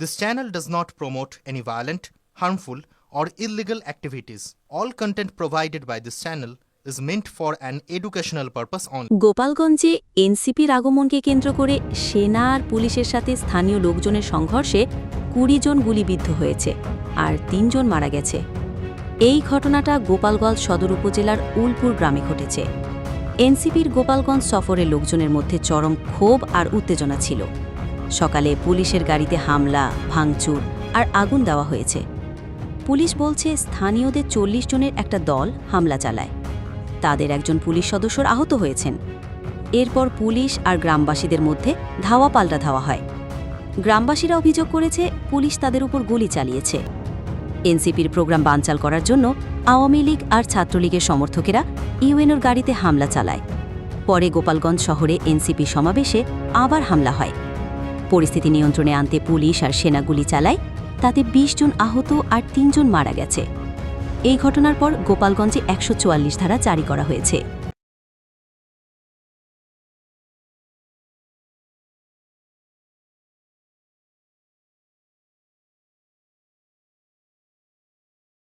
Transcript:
This channel does not promote any violent, harmful, or illegal activities. All content provided by this channel is meant for an educational purpose only. গোপালগঞ্জে এনসিপির আগমনকে কেন্দ্র করে সেনা আর পুলিশের সাথে স্থানীয় লোকজনের সংঘর্ষে ২০ জন গুলিবিদ্ধ হয়েছে আর ৩ জন মারা গেছে। এই ঘটনাটা গোপালগঞ্জ সদর উপজেলার উলপুর গ্রামে ঘটেছে। এনসিপির গোপালগঞ্জ সফরের লোকজনের মধ্যে চরম ক্ষোভ আর উত্তেজনা ছিল। সকালে পুলিশের গাড়িতে হামলা, ভাঙচুর আর আগুন দেওয়া হয়েছে। পুলিশ বলছে স্থানীয়দের ৪০ জনের একটা দল হামলা চালায়। তাদের একজন পুলিশ সদস্যর আহত হয়েছেন। এরপর পুলিশ আর গ্রামবাসীদের মধ্যে ধাওয়া পাল্টা ধাওয়া হয়। গ্রামবাসীরা অভিযোগ করেছে পুলিশ তাদের উপর গুলি চালিয়েছে। এনসিপির প্রোগ্রাম বানচাল করার জন্য আওয়ামী লীগ আর ছাত্রলীগের সমর্থকেরা ইউএনওর গাড়িতে হামলা চালায়। পরে গোপালগঞ্জ শহরে এনসিপি সমাবেশে আবার হামলা হয়। পরিস্থিতি নিয়ন্ত্রণে আনতে পুলিশ আর সেনা গুলি চালায়, তাতে ২০ জন আহত আর ৩ জন মারা গেছে। এই ঘটনার পর গোপালগঞ্জে ১৪৪ ধারা জারি করা হয়েছে।